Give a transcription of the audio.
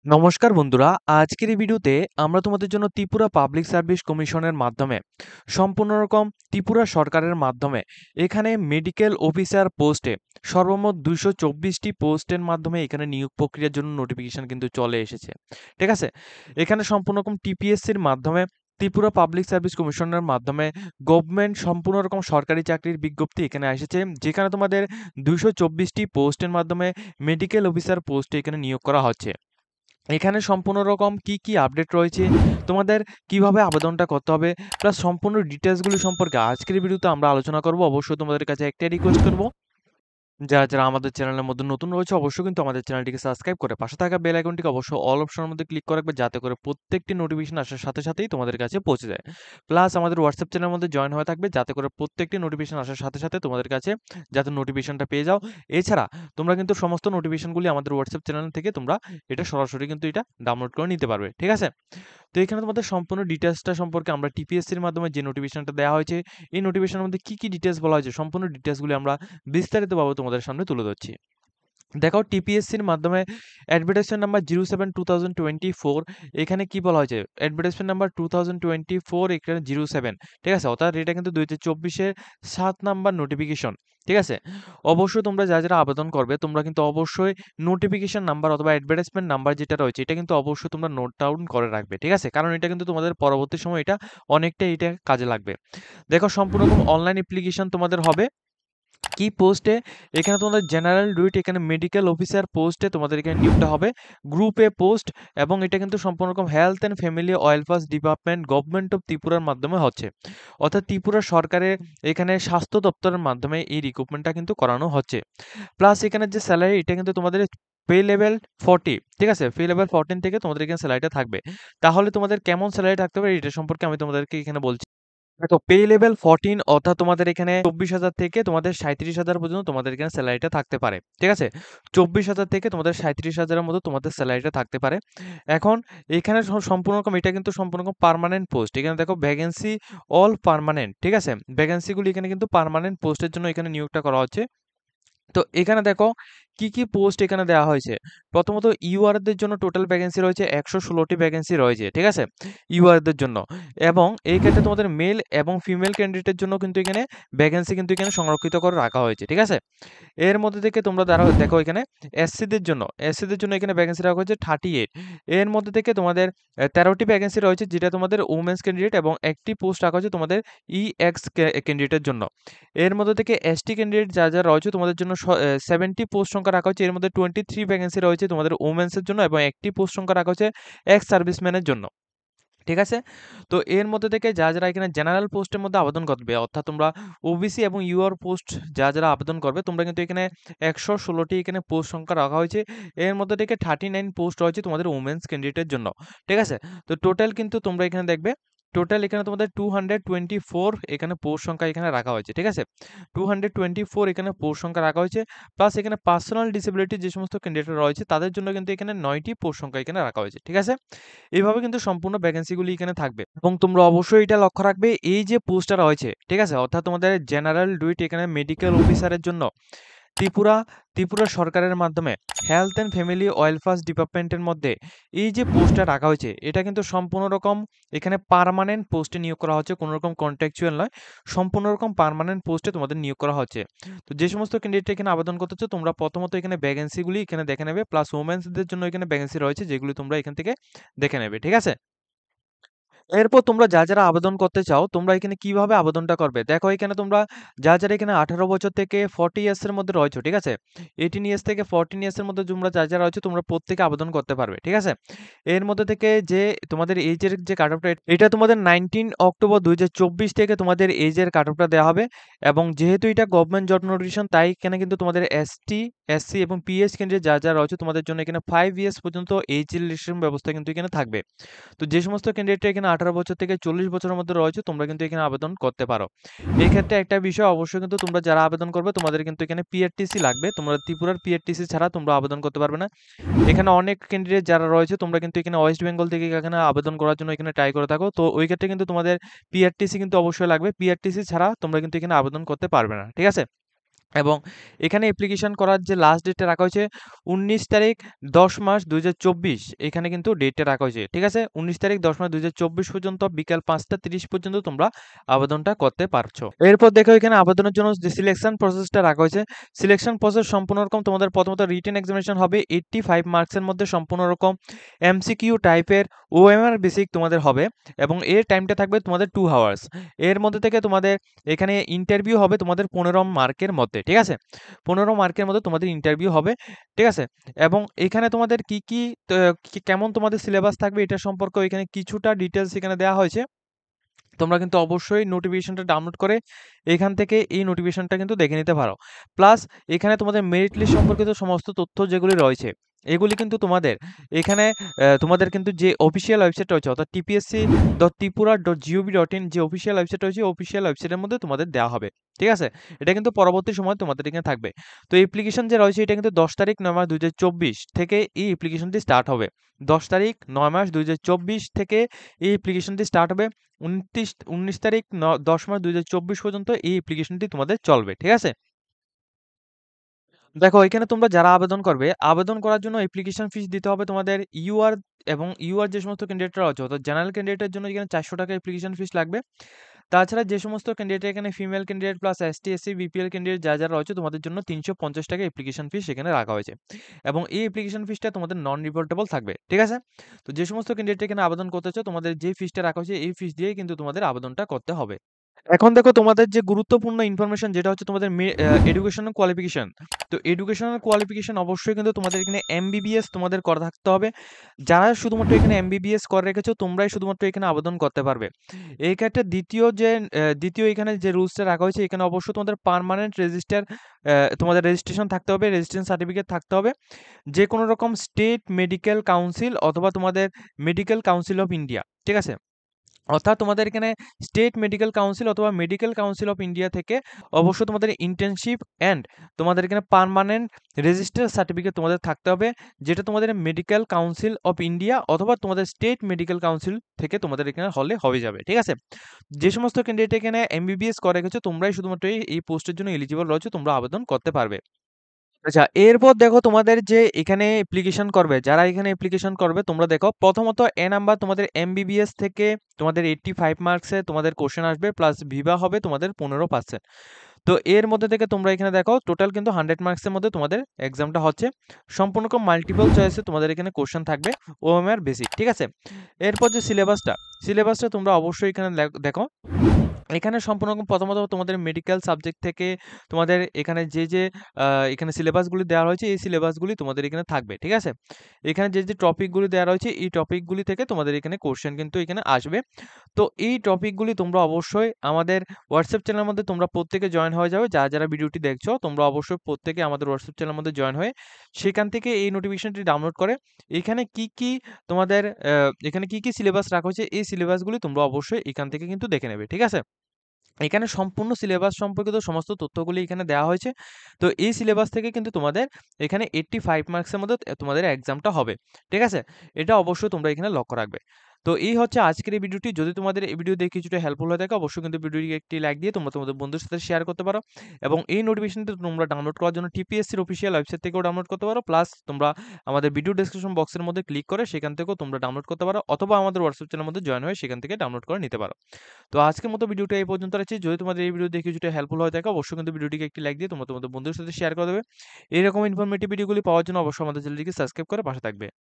নমস্কার বন্ধুরা, আজকের এই ভিডিওতে আমরা তোমাদের জন্য ত্রিপুরা পাবলিক সার্ভিস কমিশনের মাধ্যমে সম্পূর্ণ রকম ত্রিপুরা সরকারের মাধ্যমে এখানে মেডিকেল অফিসার পোস্টে সর্বমোট 224টি পোস্টের মাধ্যমে এখানে নিয়োগ প্রক্রিয়ার জন্য নোটিফিকেশন কিন্তু চলে এসেছে। ঠিক আছে, এখানে সম্পূর্ণ রকম টিপিএসসির মাধ্যমে ত্রিপুরা পাবলিক সার্ভিস কমিশনের মাধ্যমে গভর্নমেন্ট সম্পূর্ণ রকম সরকারি চাকরির বিজ্ঞপ্তি এখানে এসেছে, যেখানে তোমাদের 224টি পোস্টের মাধ্যমে মেডিকেল অফিসার পোস্টে এখানে নিয়োগ করা হচ্ছে। এখানে সম্পূর্ণ রকম কি আপডেট রয়েছে, তোমাদের কিভাবে আবেদনটা করতে হবে, প্লাস সম্পূর্ণ ডিটেলসগুলো সম্পর্কে আজকের ভিডিওতে আমরা আলোচনা করব। অবশ্যই তোমাদের কাছে একটাই রিকোয়েস্ট করব, যারা আমাদের চ্যানেলের মধ্যে নতুন রয়েছে অবশ্যই কিন্তু আমাদের চ্যানেলটিকে সাবস্ক্রাইব করে পাশে থাকা বেল আইকনটিকে অবশ্যই অল অপশনের মধ্যে ক্লিক করে রাখবে, যাতে করে প্রত্যেকটি নোটিফিকেশন আসার সাথে সাথেই তোমাদের কাছে পৌঁছে যায়। প্লাস আমাদের হোয়াটসঅ্যাপ চ্যানেলের মধ্যে জয়েন হয়ে থাকবে, যাতে করে প্রত্যেকটি নোটিফিকেশন আসার সাথে সাথে তোমাদের কাছে যাতে নোটিফিকেশনটা পেয়ে যাও। এছাড়া তোমরা কিন্তু সমস্ত নোটিফিকেশনগুলি আমাদের হোয়াটসঅ্যাপ চ্যানেল থেকে তোমরা এটা সরাসরি কিন্তু এটা ডাউনলোড করে নিতে পারবে। ঠিক আছে, তো এখানে তোমাদের সম্পূর্ণ ডিটেলসটা সম্পর্কে আমরা টিপিএসসির মাধ্যমে যে নোটিফিকেশনটা দেওয়া হয়েছে, এই নোটিফিকেশনের মধ্যে কি ডিটেলস বলা হয়েছে, সম্পূর্ণ ডিটেলসগুলি আমরা বিস্তারিতভাবে তোমাদের সামনে তুলে ধরছি। দেখো, টিপিএসসির মাধ্যমে অ্যাডভার্টাইজমেন্ট নাম্বার 07/2024 এখানে কি বলা হয়েছে, অ্যাডভার্টাইজমেন্ট নাম্বার 2024 এখানে 07, ঠিক আছে, অর্থাৎ এটা কিন্তু 2024-এর 7 নাম্বার নোটিফিকেশন। ঠিক আছে, অবশ্যই তোমরা যারা আবেদন করবে তোমরা কিন্তু অবশ্যই নোটিফিকেশন নাম্বার অথবা অ্যাডভার্টাইজমেন্ট নাম্বার যেটা রয়েছে এটা কিন্তু অবশ্যই তোমরা নোট ডাউন করে রাখবে। ঠিক আছে, কারণ এটা কিন্তু তোমাদের পরবর্তী সময় এটা অনেকটা এটা কাজে লাগবে। দেখো, সম্পূর্ণ অনলাইন অ্যাপ্লিকেশন তোমাদের হবে। কি পোস্টে, এখানে তোমাদের জেনারেল ডুইট এখানে মেডিকেল অফিসার পোস্টে তোমাদের এখানে নিয়োগটা হবে, গ্রুপ এ পোস্ট, এবং এটা কিন্তু সম্পূর্ণ রকম health and family welfare department government of ত্রিপুরার মাধ্যমে হচ্ছে, অর্থাৎ ত্রিপুরা সরকারের এখানে স্বাস্থ্য দপ্তরের মাধ্যমে এই রিক্রুটমেন্টটা কিন্তু করানো হচ্ছে। প্লাস এখানে যে স্যালারি এটা কিন্তু তোমাদের পে লেভেল 40, ঠিক আছে, পে লেভেল 14 থেকে তোমাদের এখানে স্যালারিটা থাকবে। তাহলে তোমাদের কেমন স্যালারি থাকতে পারে এটা সম্পর্কে আমি তোমাদেরকে এখানে বলছি। দেখো, পে লেভেল 14 অর্থাৎ তোমাদের এখানে 24,000 থেকে তোমাদের 37,000 পর্যন্ত তোমাদের এখানে স্যালারিটা থাকতে পারে। ঠিক আছে, 24,000 থেকে তোমাদের 37,000-এর মতো তোমাদের স্যালারিটা থাকতে পারে। এখন এখানে সম্পূর্ণ রকম এটা কিন্তু সম্পূর্ণ রকম পার্মানেন্ট পোস্ট। এখানে দেখো ভ্যাকেন্সি অল পার্মানেন্ট। ঠিক আছে, ভ্যাকেন্সিগুলি এখানে কিন্তু পার্মানেন্ট পোস্টের জন্য এখানে নিয়োগটা করা হচ্ছে। তো এখানে দেখো কি পোস্ট এখানে দেওয়া হয়েছে। প্রথমত ইউআরদের জন্য টোটাল ভ্যাকেন্সি রয়েছে 116টি ভ্যাকেন্সি রয়েছে। ঠিক আছে, ইউআরদের জন্য, এবং এই ক্ষেত্রে তোমাদের মেল এবং ফিমেল ক্যান্ডিডেটের জন্য কিন্তু এখানে ভ্যাকেন্সি কিন্তু এখানে সংরক্ষিত করে রাখা হয়েছে। ঠিক আছে, এর মধ্যে থেকে তোমরা দেখো এখানে এসসিদের জন্য এখানে ভ্যাকেন্সি রাখা হয়েছে 38। এর মধ্যে থেকে তোমাদের 13টি ভ্যাকেন্সি রয়েছে যেটা তোমাদের ওমেন্স ক্যান্ডিডেট, এবং একটি পোস্ট রাখা হয়েছে তোমাদের ইএক্স ক্যান্ডিডেটের জন্য। এর মধ্যে থেকে এসটি ক্যান্ডিডেট যারা রয়েছে তোমাদের জন্য 70 পোস্ট সংখ্যা রাখা হয়েছে। এর মধ্যে 23 ভ্যাকেন্সি রয়েছে তোমাদের ওমেন্সের জন্য, এবং একটি পোস্ট সংখ্যা রাখা হয়েছে এক্স সার্ভিসম্যানের জন্য। ঠিক আছে, তো এর মধ্যে থেকে যারা এখানে জেনারেল পোস্টের মধ্যে আবেদন করবে, অর্থাৎ তোমরা ওবিসি এবং ইউআর পোস্ট যারা আবেদন করবে, তোমরা কিন্তু এখানে 116টি এখানে পোস্ট সংখ্যা রাখা হয়েছে। এর মধ্যে থেকে 39 পোস্ট রয়েছে তোমাদের ওমেন্স ক্যান্ডিডেটের জন্য। ঠিক আছে, তো টোটাল কিন্তু তোমরা এখানে দেখবে টোটাল এখানে তোমাদের 224 এখানে পোস্ট সংখ্যা এখানে রাখা হয়েছে। ঠিক আছে, 224 এখানে পোস্ট সংখ্যা রাখা হয়েছে। প্লাস এখানে পার্সোনাল ডিসেবিলিটি যে সমস্ত ক্যান্ডিডেট রয়েছে তাদের জন্য কিন্তু এখানে 9টি পোস্ট সংখ্যা এখানে রাখা হয়েছে। ঠিক আছে, এইভাবে কিন্তু সম্পূর্ণ ভ্যাকেন্সিগুলি এখানে থাকবে, এবং তোমরা অবশ্যই এটা লক্ষ্য রাখবে এই যে পোস্টটা রয়েছে, ঠিক আছে, অর্থাৎ তোমাদের জেনারেল ডুইট এখানে মেডিকেল অফিসারের জন্য ত্রিপুরা ত্রিপুরা সরকারের মাধ্যমে হেলথ অ্যান্ড ফ্যামিলি ওয়েলফেয়ার ডিপার্টমেন্টের মধ্যে এই যে পোস্টটা রাখা হয়েছে এটা কিন্তু সম্পূর্ণ রকম এখানে পার্মানেন্ট পোস্টে নিয়োগ করা হচ্ছে, কোনো রকম কন্ট্রাকচুয়াল নয়, সম্পূর্ণ রকম পার্মানেন্ট পোস্টে তোমাদের নিয়োগ করা হচ্ছে। তো যে সমস্ত ক্যান্ডিডেট এখানে আবেদন করতেছো তোমরা প্রথমত এখানে ভ্যাকেন্সিগুলি এখানে দেখে নেবে, প্লাস ওমেন্সদের জন্য এখানে ভ্যাকেন্সি রয়েছে যেগুলি তোমরা এখান থেকে দেখে নেবে। ঠিক আছে, এরপর তোমরা যারা আবেদন করতে চাও তোমরা এখানে কিভাবে আবেদনটা করবে। দেখো, এখানে তোমরা যারা এখানে 18 বছর থেকে 40 ইয়ার্স এর মধ্যে রয়েছে, ঠিক আছে, 18 ইয়ার্স থেকে 14 ইয়ার্স এর মধ্যে তোমরা যারা রয়েছে তোমরা প্রত্যেকে আবেদন করতে পারবে। ঠিক আছে, এর মধ্যে থেকে যে তোমাদের এইজের যে কাট অফটা এটা তোমাদের 19 অক্টোবর 2024 থেকে তোমাদের এইজের কাট অফটা দেওয়া হবে, এবং যেহেতু এটা গভর্নমেন্ট জব নোটিফিকেশন তাই এখানে কিন্তু তোমাদের এসটি এসসি এবং পিএইচ ক্যান্ডিডেট যারা রয়েছে তোমাদের জন্য এখানে 5 ইয়ার্স পর্যন্ত এইজ রিলেশন ব্যবস্থা কিন্তু এখানে থাকবে। তো যে সমস্ত ক্যান্ডিডেট এখানে 18 বছর থেকে 40 বছরের মধ্যে রয়েছে তোমরা কিন্তু এখানে আবেদন করতে পারো। এই ক্ষেত্রে একটা বিষয় অবশ্যই কিন্তু তোমরা যারা আবেদন করবে তোমাদের কিন্তু এখানে পিআরটিসি লাগবে। তোমরা ত্রিপুরার পিআরটিসি ছাড়া তোমরা আবেদন করতে পারবে না। এখানে অনেক ক্যান্ডিডেট যারা রয়েছে তোমরা কিন্তু এখানে ওয়েস্ট বেঙ্গল থেকে এখানে আবেদন করার জন্য এখানে ট্রাই করে থাকো। তো ওই ক্ষেত্রে কিন্তু তোমাদের পিআরটিসি কিন্তু অবশ্যই লাগবে। পিআরটিসি ছাড়া তোমরা কিন্তু এখানে আবেদন করতে পারবে না। ঠিক আছে? এবং এখানে অ্যাপ্লিকেশন করার যে লাস্ট ডেটটা রাখা হয়েছে 19 তারিখ 10 মাস 2024, এখানে কিন্তু ডেটটা রাখা হয়েছে, ঠিক আছে। 19 তারিখ 10 মাস 2024 পর্যন্ত বিকাল 5টা 30 পর্যন্ত তোমরা আবেদনটা করতে পারছো। এরপর দেখো এখানে আবেদনের জন্য যে সিলেকশন প্রসেসটা রাখা হয়েছে, সিলেকশন প্রসেস সম্পূর্ণ রকম তোমাদের প্রথমত রিটেন এক্সামিনেশন হবে 85 মার্কসের মধ্যে, সম্পূর্ণ রকম এমসিকিউ টাইপের ওএমআর বেসিক তোমাদের হবে, এবং এর টাইমটা থাকবে তোমাদের 2 আওয়ার্স। এর মধ্যে থেকে তোমাদের এখানে ইন্টারভিউ হবে তোমাদের 15 মার্কের মধ্যে, ঠিক আছে। 15 মার্কের মধ্যে তোমাদের ইন্টারভিউ হবে, ঠিক আছে। এবং এখানে তোমাদের কেমন তোমাদের সিলেবাস থাকবে এটা সম্পর্কে এখানে কিছুটা ডিটেলস এখানে দেওয়া হয়েছে। তোমরা কিন্তু অবশ্যই নোটিফিকেশনটা ডাউনলোড করে এখান থেকে এই নোটিফিকেশনটা কিন্তু দেখে নিতে পারো। প্লাস এখানে তোমাদের মেরিট লিস্ট সম্পর্কিত সমস্ত তথ্য যেগুলি রয়েছে এগুলি কিন্তু তোমাদের এখানে তোমাদের কিন্তু যে অফিসিয়াল ওয়েবসাইট রয়েছে অর্থাৎ tpsc.tripura.gov.in যে অফিসিয়াল ওয়েবসাইট রয়েছে অফিসিয়াল ওয়েবসাইটের মধ্যে তোমাদের দেওয়া হবে, ঠিক আছে। এটা কিন্তু পরবর্তী সময় তোমাদের এখানে থাকবে। তো অ্যাপ্লিকেশন যে রয়েছে এটা কিন্তু 10 তারিখ 9 মাস 2024 থেকে এই অ্যাপ্লিকেশনটি স্টার্ট হবে। 10 তারিখ 9 মাস 2024 থেকে এই অ্যাপ্লিকেশনটি স্টার্ট হবে। 19 তারিখ 10 মাস 2024 পর্যন্ত এই অ্যাপ্লিকেশনটি তোমাদের চলবে, ঠিক আছে। দেখো এখানে তোমরা যারা আবেদন করবে, আবেদন করার জন্য অ্যাপ্লিকেশন ফিস দিতে হবে তোমাদের ইউআর, এবং ইউআর যে সমস্ত ক্যান্ডিডেটরা আছে অর্থাৎ জেনারেল ক্যান্ডিডেটের জন্য এখানে 400 টাকা অ্যাপ্লিকেশন ফিস লাগবে। তাছাড়া যে সমস্ত ক্যান্ডিডেট এখানে female candidate plus ST SC BPL candidate যারা রয়েছে তোমাদের জন্য 350 টাকা অ্যাপ্লিকেশন ফিস এখানে রাখা হয়েছে, এবং এই অ্যাপ্লিকেশন ফিসটা তোমাদের নন রিফান্ডেবল থাকবে, ঠিক আছে। তো যে সমস্ত ক্যান্ডিডেট এখানে আবেদন করতে চাও তোমাদের যে ফিসটা রাখা হয়েছে এই ফিস দিয়েই কিন্তু তোমাদের আবেদনটা করতে হবে। এখন দেখো তোমাদের যে গুরুত্বপূর্ণ ইনফরমেশন যেটা হচ্ছে তোমাদের এডুকেশনাল কোয়ালিফিকেশন। তো এডুকেশনাল কোয়ালিফিকেশন অবশ্যই কিন্তু তোমাদের এখানে এমবিবিএস তোমাদের করা থাকতে হবে। যারা শুধুমাত্র এখানে এমবিবিএস করে রেখেছো তোমরাই শুধুমাত্র এখানে আবেদন করতে পারবে। এই ক্ষেত্রে দ্বিতীয় এখানে যে রুলসটা রাখা হয়েছে এখানে অবশ্যই তোমাদের পার্মানেন্ট তোমাদের রেজিস্ট্রেশন থাকতে হবে, রেজিস্ট্রেশন সার্টিফিকেট থাকতে হবে যে কোনো রকম স্টেট মেডিকেল কাউন্সিল অথবা তোমাদের মেডিকেল কাউন্সিল অফ ইন্ডিয়া, ঠিক আছে। অর্থাৎ তোমাদের এখানে স্টেট মেডিকেল কাউন্সিল অথবা মেডিকেল কাউন্সিল অফ ইন্ডিয়া থেকে অবশ্যই তোমাদের ইন্টার্নশিপ অ্যান্ড তোমাদের এখানে পার্মানেন্ট রেজিস্টার সার্টিফিকেট তোমাদের থাকতে হবে, যেটা তোমাদের মেডিকেল কাউন্সিল অফ ইন্ডিয়া অথবা তোমাদের স্টেট মেডিকেল কাউন্সিল থেকে তোমাদের এখানে হলে হয়ে যাবে, ঠিক আছে। যে সমস্ত ক্যান্ডিডেট এখানে এমবিবিএস করে গেছে তোমরাই শুধুমাত্র এই পোস্টের জন্য এলিজিবল রয়েছে, তোমরা আবেদন করতে পারবে। আচ্ছা, এরপর দেখো তোমাদের যে এখানে অ্যাপ্লিকেশন করবে, যারা এখানে অ্যাপ্লিকেশন করবে তোমরা দেখো প্রথমত এ নাম্বার তোমাদের এমবিবিএস থেকে তোমাদের 85 মার্কসে তোমাদের কোশ্চেন আসবে, প্লাস ভিভা হবে তোমাদের 15%। তো এর মধ্যে থেকে তোমরা এখানে দেখো টোটাল কিন্তু 100 মার্কসের মধ্যে তোমাদের এক্সামটা হচ্ছে, সম্পূর্ণ মাল্টিপল চয়েসে তোমাদের এখানে কোশ্চেন থাকবে ওএমআর বেসিক, ঠিক আছে। এরপর যে সিলেবাসটা তোমরা অবশ্যই এখানে দেখো। এখানে সম্পূর্ণ প্রথমত তোমাদের মেডিকেল সাবজেক্ট থেকে তোমাদের এখানে যে এখানে সিলেবাসগুলি দেওয়া হয়েছে এই সিলেবাসগুলি তোমাদের এখানে থাকবে, ঠিক আছে। এখানে যে টপিকগুলি দেওয়া রয়েছে এই টপিকগুলি থেকে তোমাদের এখানে কোশ্চেন কিন্তু এখানে আসবে। তো এই টপিকগুলি তোমরা অবশ্যই আমাদের হোয়াটসঅ্যাপ চ্যানেলের মধ্যে তোমরা প্রত্যেকে জয়েন হয়ে যাবে, যারা ভিডিওটি দেখছো তোমরা অবশ্যই প্রত্যেকে আমাদের হোয়াটসঅ্যাপ চ্যানেলের মধ্যে জয়েন হয়ে সেখান থেকে এই নোটিফিকেশনটি ডাউনলোড করে এখানে তোমাদের এখানে কি সিলেবাস রাখা হয়েছে এই সিলেবাসগুলি তোমরা অবশ্যই এখান থেকে কিন্তু দেখে নেবে, ঠিক আছে। এখানে সম্পূর্ণ সিলেবাস সম্পর্কিত সমস্ত তথ্যগুলি এখানে দেওয়া হয়েছে। তো এই সিলেবাস থেকে কিন্তু তোমাদের এখানে 85 মার্কসের মধ্যে তোমাদের এক্সামটা হবে, ঠিক আছে। এটা অবশ্যই তোমরা এখানে লক্ষ্য রাখবে। তো এই হচ্ছে আজকের এই ভিডিওটি। যদি তোমাদের এই ভিডিও দেখে কিছুটা হেল্পফুল হয়ে থাকে অবশ্যই কিন্তু ভিডিওটিকে একটি লাইক দিয়ে তোমরা তোমাদের বন্ধুদের সাথে শেয়ার করতে পারো, এবং এই নোটিফিকেশনটা তোমরা ডাউনলোড করার জন্য টিপিএসসির অফিসিয়াল ওয়েবসাইট থেকেও ডাউনলোড করতে পারো, প্লাস তোমরা আমাদের ভিডিও ডেসক্রিপশন বক্সের মধ্যে ক্লিক করে সেখান থেকেও তোমরা ডাউনলোড করতে পারো, অথবা আমাদের হোয়াটসঅ্যাপ চ্যানেলের মধ্যে জয়েন হয়ে সেখান থেকে ডাউনলোড করে নিতে পারো। তো আজকের মতো ভিডিওটা এই পর্যন্ত রাখছি। যদি তোমাদের এই ভিডিও দেখে কিছুটা হেল্পফুল হয়ে থাকে অবশ্যই কিন্তু ভিডিওটিকে একটি লাইক দিয়ে তোমরা তোমাদের বন্ধুদের সাথে শেয়ার করে দেবে। এরকম ইনফরমেটিভ ভিডিওগুলি পাওয়ার জন্য অবশ্যই আমাদের চ্যানেলটিকে সাবস্ক্রাইব করে পাশে থাকবে।